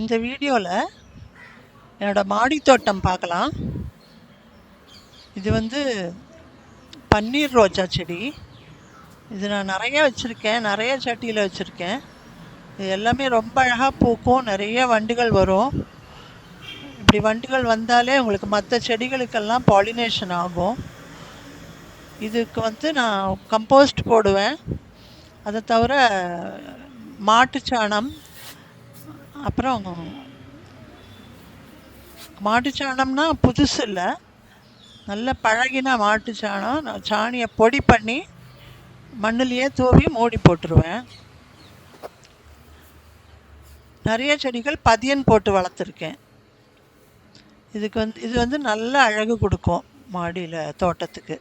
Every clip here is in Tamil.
இந்த வீடியோவில் என்னோடய மாடி தோட்டம் பார்க்கலாம். இது வந்து பன்னீர் ரோஜா செடி. இது நான் நிறைய வச்சுருக்கேன், நிறைய சட்டியில் வச்சுருக்கேன். இது எல்லாமே ரொம்ப அழகாக பூக்கும், நிறைய வண்டுகள் வரும். இப்படி வண்டுகள் வந்தாலே உங்களுக்கு மற்ற செடிகளுக்கெல்லாம் பாலினேஷன் ஆகும். இதுக்கு வந்து நான் கம்போஸ்ட் போடுவேன். அதை தவிர மாட்டுச்சாணம், அப்புறம் மாட்டுச்சாணம்னா புதுசு இல்லை, நல்ல பழகின மாட்டுச்சாணம். நான் சாணியை பொடி பண்ணி மண்ணிலேயே தூவி மூடி போட்டுருவேன். நிறைய செடிகள் பதியன் போட்டு வளர்த்துருக்கேன். இது வந்து நல்ல அழகு கொடுக்கும் மாடியில் தோட்டத்துக்கு.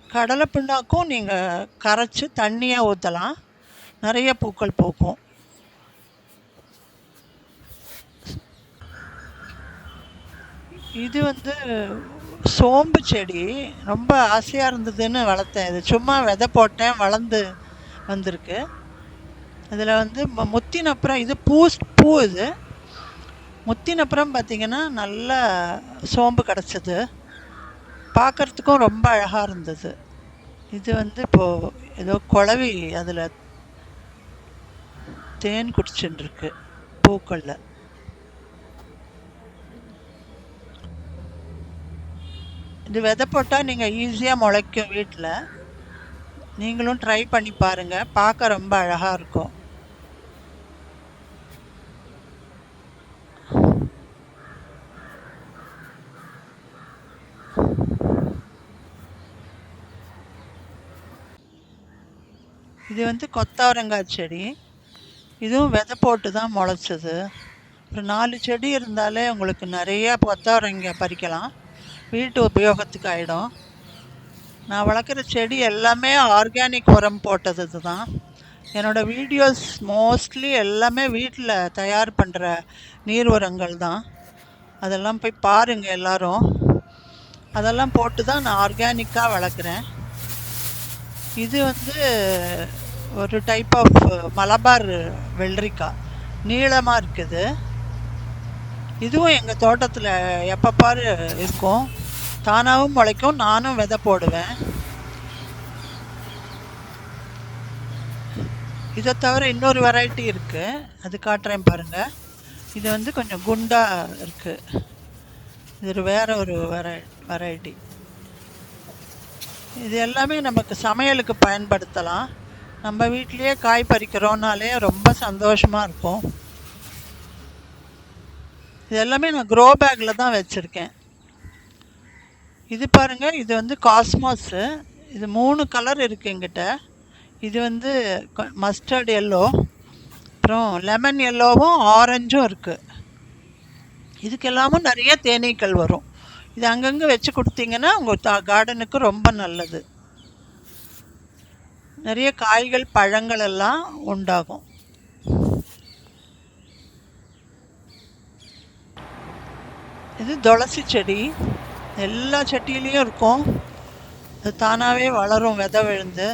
கடலை பிண்ணாக்கும் நீங்கள் கரைச்சி தண்ணியாக ஊற்றலாம், நிறைய பூக்கள் பூக்கும். இது வந்து சோம்பு செடி, ரொம்ப ஆசையாக இருந்ததுன்னு வளர்த்தேன். இது சும்மா விதை போட்டேன், வளர்ந்து வந்திருக்கு. அதில் வந்து முத்தினப்புறம் இது பூ இது முத்தினப்புறம் பார்த்திங்கன்னா நல்ல சோம்பு கிடச்சிது, பார்க்குறதுக்கும் ரொம்ப அழகாக இருந்தது. இது வந்து இப்போது ஏதோ குளவி அதில் தேன் குடிச்சுட்டுருக்கு பூக்களில். இது விதை போட்டால் நீங்கள் ஈஸியாக முளைக்கும். வீட்டில் நீங்களும் ட்ரை பண்ணி பாருங்கள், பார்க்க ரொம்ப அழகாக இருக்கும். இது வந்து கொத்தவரங்காய் செடி. இதுவும் விதை போட்டு தான் முளைச்சது. ஒரு 4 செடி இருந்தாலே உங்களுக்கு நிறையா கொத்தவரங்காய் பறிக்கலாம், வீட்டு உபயோகத்துக்கு ஆகிடும். நான் வளர்க்குற செடி எல்லாமே ஆர்கானிக் உரம் போட்டது தான். என்னோடய வீடியோஸ் மோஸ்ட்லி எல்லாமே வீட்டில் தயார் பண்ணுற நீர் உரங்கள் தான். அதெல்லாம் போய் பாருங்கள் எல்லோரும். அதெல்லாம் போட்டு தான் நான் ஆர்கானிக்காக வளர்க்குறேன். இது வந்து ஒரு டைப் ஆஃப் மலபார் வெள்ளரிக்காய், நீளமாக இருக்குது. இதுவும் எங்கள் தோட்டத்தில் எப்போ பாரு இருக்கும், தானாகவும் முளைக்கும், நானும் விதை போடுவேன். இதை தவிர இன்னொரு வெரைட்டி இருக்குது, அது காட்டுறேன் பாருங்கள். இது வந்து கொஞ்சம் குண்டாக இருக்குது. இது வேறு ஒரு வெரைட்டி. இது எல்லாமே நமக்கு சமையலுக்கு பயன்படுத்தலாம். நம்ம வீட்லேயே காய் பறிக்கிறோன்னாலே ரொம்ப சந்தோஷமாக இருக்கும். இது எல்லாமே நான் க்ரோ பேக்கில் தான் வச்சுருக்கேன். இது பாருங்கள், இது வந்து காஸ்மாஸு. இது 3 கலர் இருக்குது எங்கிட்ட. இது வந்து மஸ்டர்ட் எல்லோ, அப்புறம் லெமன் எல்லோவும் ஆரஞ்சும் இருக்குது. இதுக்கெல்லாமும் நிறைய தேனீக்கள் வரும். இது அங்கங்கே வச்சு கொடுத்தீங்கன்னா உங்கள் கார்டனுக்கு ரொம்ப நல்லது. நிறைய காய்கள் பழங்கள் எல்லாம் உண்டாகும். இது துளசி செடி, எல்லா செடியிலையும் இருக்கும். அது தானாகவே வளரும் விதை விழுந்து.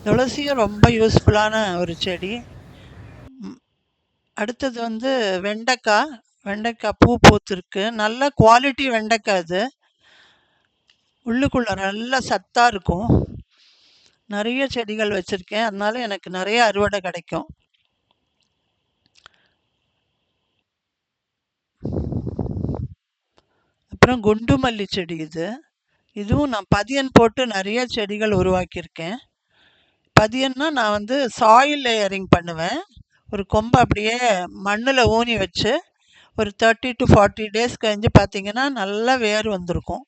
துளசியும் ரொம்ப யூஸ்ஃபுல்லான ஒரு செடி. அடுத்தது வந்து வெண்டைக்காய் பூ பூத்துருக்கு. நல்ல குவாலிட்டி வெண்டைக்காய். அது உள்ளுக்குள்ளே நல்ல சத்தாக இருக்கும். நிறைய செடிகள் வச்சுருக்கேன், அதனால எனக்கு நிறைய அறுவடை கிடைக்கும். அப்புறம் குண்டு மல்லி செடி. இதுவும் நான் பதியன் போட்டு நிறைய செடிகள் உருவாக்கியிருக்கேன். பதியன்னா நான் வந்து சாயில் லேயரிங் பண்ணுவேன். ஒரு கொம்பை அப்படியே மண்ணில் ஊனி வச்சு ஒரு 30 to 40 days கழிஞ்சு பார்த்தீங்கன்னா நல்லா வேர் வந்திருக்கும்.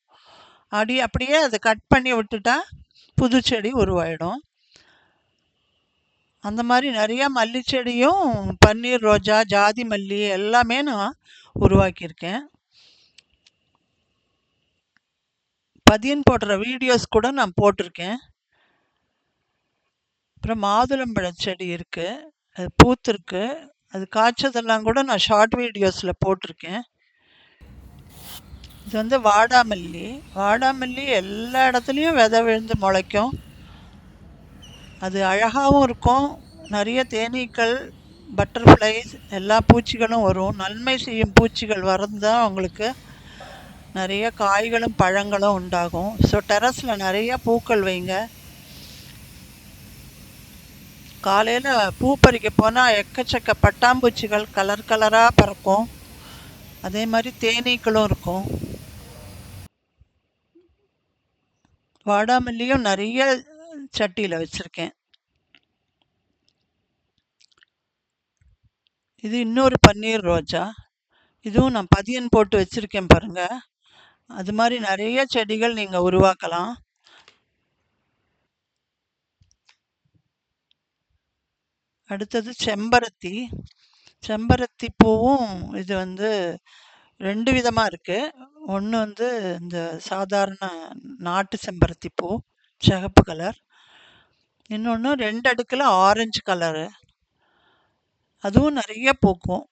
அப்படியே அதை கட் பண்ணி விட்டுட்டா புது செடி உருவாயிடும். அந்த மாதிரி நிறையா மல்லி செடியும், பன்னீர் ரோஜா, ஜாதி மல்லி எல்லாமே நான் உருவாக்கியிருக்கேன். பதியன் போடுற வீடியோஸ் கூட நான் போட்டிருக்கேன். அப்புறம் மாதுளம்பழம் செடி இருக்குது, அது பூத்துருக்கு. அது காய்ச்சதெல்லாம் கூட நான் ஷார்ட் வீடியோஸில் போட்டிருக்கேன். இது வந்து வாடாமல்லி எல்லா இடத்துலையும் விதை விழுந்து முளைக்கும். அது அழகாகவும் இருக்கும். நிறைய தேனீக்கள் பட்டர்ஃப்ளைஸ் எல்லா பூச்சிகளும் வரும். நன்மை செய்யும் பூச்சிகள் வரந்தான் உங்களுக்கு நிறைய காய்களும் பழங்களும் உண்டாகும். ஸோ டெரஸில் நிறைய பூக்கள் வைங்க. காலையில் பூ பறிக்க போனால் எக்கச்சக்க பட்டாம்பூச்சிகள் கலர் கலராக பறக்கும். அதே மாதிரி தேனீக்களும் இருக்கும். வாடாமல்லியும் நிறைய சட்டியில் வச்சுருக்கேன். இது இன்னொரு பன்னீர் ரோஜா. இதுவும் நான் பதியன் போட்டு வச்சுருக்கேன் பாருங்கள். அது மாதிரி நிறைய செடிகள் நீங்கள் உருவாக்கலாம். அடுத்தது செம்பருத்தி. செம்பருத்தி பூவும் இது வந்து 2 விதமாக இருக்குது. ஒன்று வந்து இந்த சாதாரண நாட்டு செம்பருத்தி பூ சிகப்பு கலர், இன்னொன்று 2 அடுக்கில் ஆரஞ்சு கலரு. அதுவும் நிறைய பூக்கும்.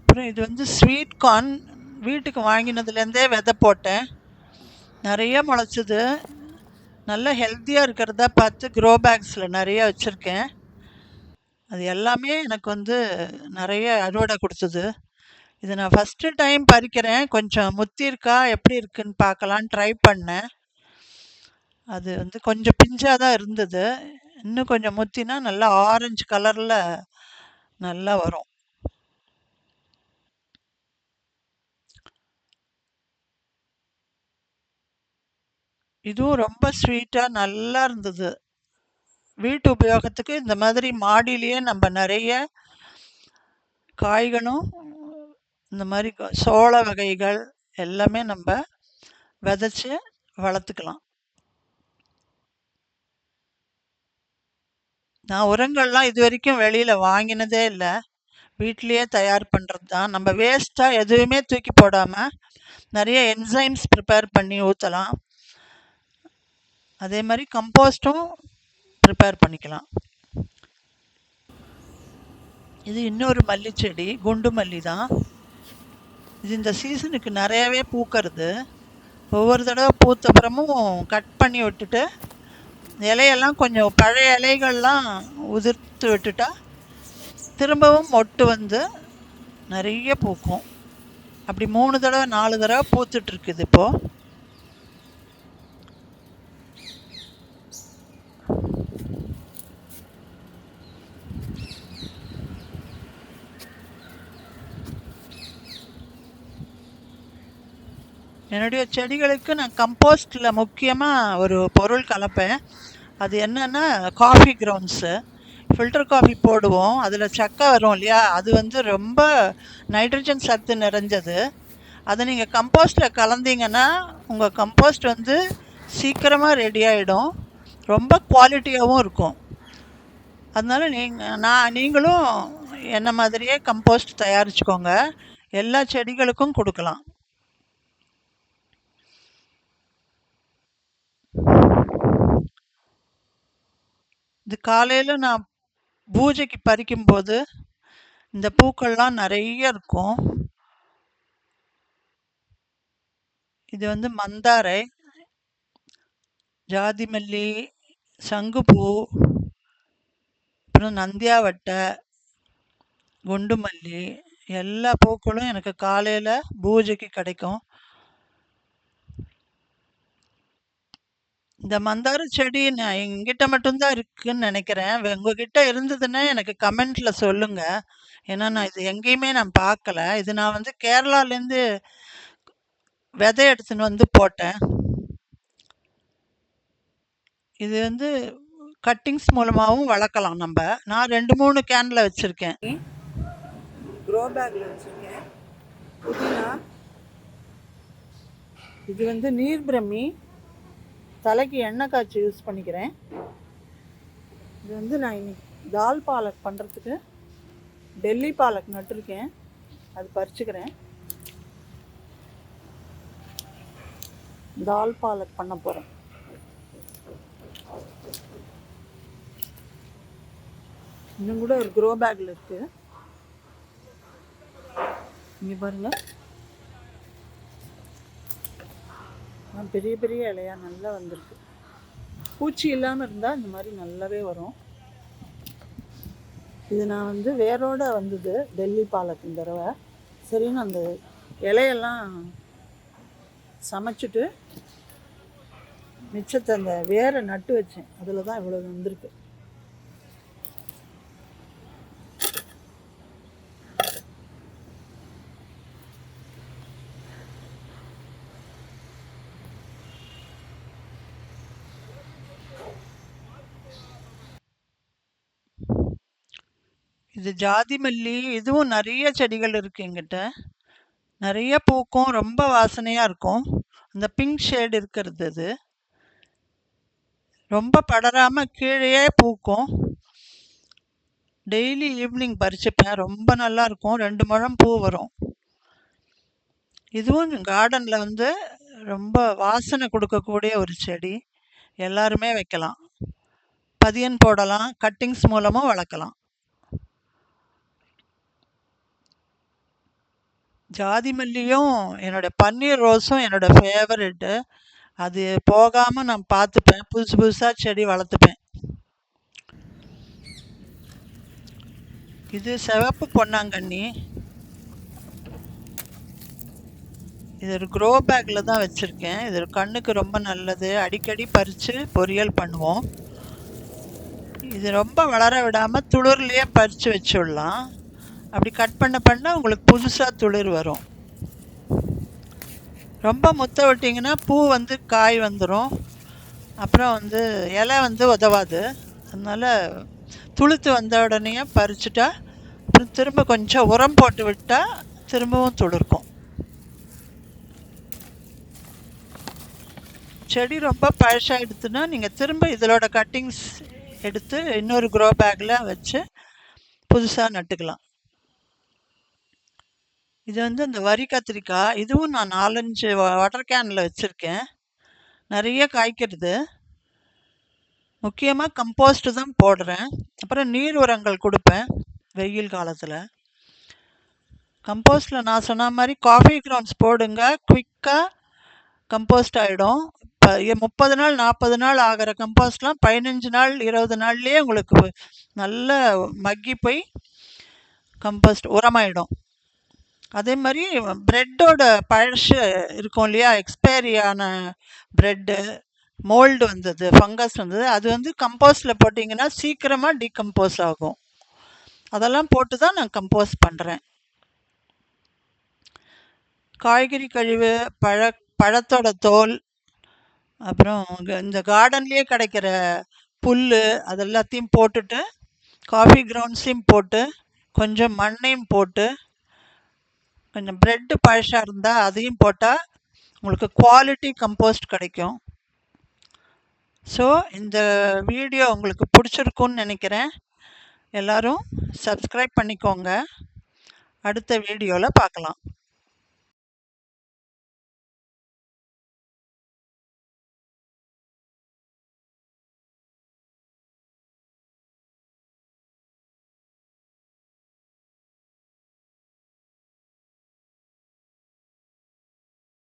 அப்புறம் இது வந்து ஸ்வீட் கார்ன். வீட்டுக்கு வாங்கினதுலேருந்தே விதை போட்டேன். நிறைய முளைச்சிது. நல்ல ஹெல்த்தியாக இருக்கிறதா பார்த்து க்ரோ பேக்ஸில் நிறைய வச்சுருக்கேன். அது எல்லாமே எனக்கு வந்து நிறைய அறுவடை கொடுத்தது. இது நான் ஃபஸ்ட்டு டைம் பறிக்கிறேன். கொஞ்சம் முத்தி இருக்கா எப்படி இருக்குன்னு பார்க்கலான்னு ட்ரை பண்ணேன். அது வந்து கொஞ்சம் பிஞ்சாக தான் இருந்தது. இன்னும் கொஞ்சம் முத்தினா நல்லா ஆரஞ்சு கலரில் நல்லா வரும். இதுவும் ரொம்ப ஸ்வீட்டாக நல்லா இருந்தது. வீட்டு உபயோகத்துக்கு இந்த மாதிரி மாடியிலேயே நம்ம நிறைய காய்களும் இந்த மாதிரி சோள வகைகள் எல்லாமே நம்ம விதைச்சி வளர்த்துக்கலாம். நான் உரங்கள்லாம் இது வரைக்கும் வெளியில் வாங்கினதே இல்லை. வீட்டிலையே தயார் பண்ணுறது தான். நம்ம வேஸ்ட்டாக எதுவுமே தூக்கி போடாமல் நிறைய என்சைம்ஸ் ப்ரிப்பேர் பண்ணி ஊற்றலாம். அதே மாதிரி கம்போஸ்ட்டும் ப்ரிப்பேர் பண்ணிக்கலாம். இது இன்னொரு மல்லி செடி, குண்டு மல்லி தான். இது இந்த சீசனுக்கு நிறையவே பூக்கிறது. ஒவ்வொரு தடவை பூத்தப்புறமும் கட் பண்ணி விட்டுட்டு இலையெல்லாம் கொஞ்சம் பழைய இலைகள்லாம் உதிர்த்து விட்டுட்டா திரும்பவும் மொட்டு வந்து நிறைய பூக்கும். அப்படி 3 தடவை 4 தடவை பூத்துட்ருக்குது இப்போது. என்னுடைய செடிகளுக்கு நான் கம்போஸ்டில் முக்கியமாக ஒரு பொருள் கலப்பேன். அது என்னென்னா காஃபி கிரவுண்ட்ஸு. ஃபில்டர் காஃபி போடுவோம், அதில் சக்கை வரும் இல்லையா, அது வந்து ரொம்ப நைட்ரஜன் சத்து நிறைஞ்சது. அதை நீங்கள் கம்போஸ்டில் கலந்தீங்கன்னா உங்கள் கம்போஸ்ட் வந்து சீக்கிரமாக ரெடி ஆகிடும், ரொம்ப குவாலிட்டியாகவும் இருக்கும். அதனால் நீங்களும் என்ன மாதிரியே கம்போஸ்ட் தயாரிச்சுக்கோங்க. எல்லா செடிகளுக்கும் கொடுக்கலாம். இது காலையில் நான் பூஜைக்கு பறிக்கும்போது இந்த பூக்கள்லாம் நிறைய இருக்கும். இது வந்து மந்தாரை, ஜாதி மல்லி, சங்குப்பூ, அப்புறம் நந்தியாவட்டை, குண்டு மல்லி, எல்லா பூக்களும் எனக்கு காலையில் பூஜைக்கு கிடைக்கும். இந்த மந்தார செடி நான் எங்கிட்ட மட்டும்தான் இருக்குன்னு நினைக்கிறேன். உங்ககிட்ட இருந்ததுன்னா எனக்கு கமெண்ட்டில் சொல்லுங்கள். ஏன்னா நான் இது எங்கேயுமே நான் பார்க்கல. இது நான் வந்து கேரளாலேருந்து விதை எடுத்துன்னு வந்து போட்டேன். இது வந்து கட்டிங்ஸ் மூலமாகவும் வளர்க்கலாம் நம்ம. நான் 2-3 கேனில் வச்சுருக்கேன். க்ரோ பேக்கில் வச்சுருக்கேன். புதினா, இது வந்து நீர் பிரம்மி, தலைக்கு எண்ணெய் காய்ச்சி யூஸ் பண்ணிக்கிறேன். இது வந்து நான் இன்னைக்கு தால் பாலக் பண்ணுறதுக்கு டெல்லி பாலக் நட்டுருக்கேன், அது பறிச்சுக்கிறேன். தால் பாலக் பண்ண போகிறேன். இன்னும் கூட ஒரு க்ரோ பேக்கில் இருக்குது, இங்கே பாருங்கள். பெரிய பெரிய இலையாக நல்லா வந்திருக்கு. பூச்சி இல்லாமல் இருந்தால் இந்த மாதிரி நல்லாவே வரும். இது நான் வந்து வேரோட வந்தது டெல்லி பாலக் இந்த தடவை. சரின்னு அந்த இலையெல்லாம் சமைச்சிட்டு மிச்சத்தை அந்த வேரை நட்டு வச்சேன். அதில் தான் இவ்வளோ வந்திருக்கு. இது ஜாதி மல்லி. இதுவும் நிறைய செடிகள் இருக்குது எங்கிட்ட. நிறைய பூக்கும், ரொம்ப வாசனையாக இருக்கும். அந்த பிங்க் ஷேடு இருக்கிறது இது ரொம்ப படராமல் கீழேயே பூக்கும். டெய்லி ஈவினிங் பறிச்சுப்பேன். ரொம்ப நல்லா இருக்கும். 2 முழம் பூ வரும். இதுவும் கார்டனில் வந்து ரொம்ப வாசனை கொடுக்கக்கூடிய ஒரு செடி. எல்லாருமே வைக்கலாம். பதியன் போடலாம், கட்டிங்ஸ் மூலமும் வளர்க்கலாம். ஜாதி மல்லியும் என்னோட பன்னீர் ரோஸும் என்னோட ஃபேவரெட்டு. அது போகாமல் நான் பார்த்துப்பேன். புதுசு புதுசாக செடி வளர்த்துப்பேன். இது சிவப்பு பொன்னாங்கண்ணி. இது ஒரு க்ரோ பேக்கில் தான் வச்சுருக்கேன். இது கண்ணுக்கு ரொம்ப நல்லது. அடிக்கடி பறித்து பொரியல் பண்ணுவோம். இது ரொம்ப வளர விடாமல் துளிர்லேயே பறித்து வச்சுடலாம். அப்படி கட் பண்ண உங்களுக்கு புதுசாக துளிர் வரும். ரொம்ப முத்த விட்டிங்கன்னா பூ வந்து காய் வந்துடும். அப்புறம் வந்து இலை வந்து உதவாது. அதனால் துளுத்து வந்த உடனே பறிச்சுட்டா அப்புறம் திரும்ப கொஞ்சம் உரம் போட்டு விட்டால் திரும்பவும் துளிர்க்கும். செடி ரொம்ப பழசாகிடுதுன்னா நீங்கள் திரும்ப இதோட கட்டிங்ஸ் எடுத்து இன்னொரு க்ரோ பேக்கில் வச்சு புதுசாக நட்டுக்கலாம். இது வந்து இந்த வரி கத்திரிக்காய். இதுவும் நான் 4-5 வாட்டர் கேனில் வச்சுருக்கேன். நிறைய காய்க்கிறது. முக்கியமாக கம்போஸ்ட்டு தான் போடுறேன். அப்புறம் நீர் உரங்கள் கொடுப்பேன் வெயில் காலத்தில். கம்போஸ்ட்டில் நான் சொன்ன மாதிரி காஃபி கிரவுண்ட்ஸ் போடுங்க. குவிக்காக கம்போஸ்ட் ஆகிடும். இப்போ 30 நாள் 40 நாள் ஆகிற கம்போஸ்ட்லாம் 15 நாள் 20 நாள்லேயே உங்களுக்கு நல்ல மக்கி போய் கம்போஸ்ட் உரமாயிடும். அதே மாதிரி ப்ரெட்டோட பழசு இருக்கும் இல்லையா, எக்ஸ்பைரியான ப்ரெட்டு, மோல்டு வந்தது, ஃபங்கஸ் வந்தது, அது வந்து கம்போஸ்டில் போட்டிங்கன்னா சீக்கிரமாக டீகம்போஸ் ஆகும். அதெல்லாம் போட்டு தான் நான் கம்போஸ் பண்ணுறேன். காய்கறி கழிவு, பழத்தோட தோல், அப்புறம் இந்த கார்டன்லேயே கிடைக்கிற புல், அதெல்லாத்தையும் போட்டுட்டு காஃபி கிரவுண்ட்ஸையும் போட்டு கொஞ்சம் மண்ணையும் போட்டு கொஞ்சம் ப்ரெட்டு பழசாக இருந்தால் அதையும் போட்டால் உங்களுக்கு குவாலிட்டி கம்போஸ்ட் கிடைக்கும். ஸோ இந்த வீடியோ உங்களுக்கு பிடிச்சிருக்குன்னு நினைக்கிறேன். எல்லோரும் சப்ஸ்கிரைப் பண்ணிக்கோங்க. அடுத்த வீடியோவில் பார்க்கலாம்.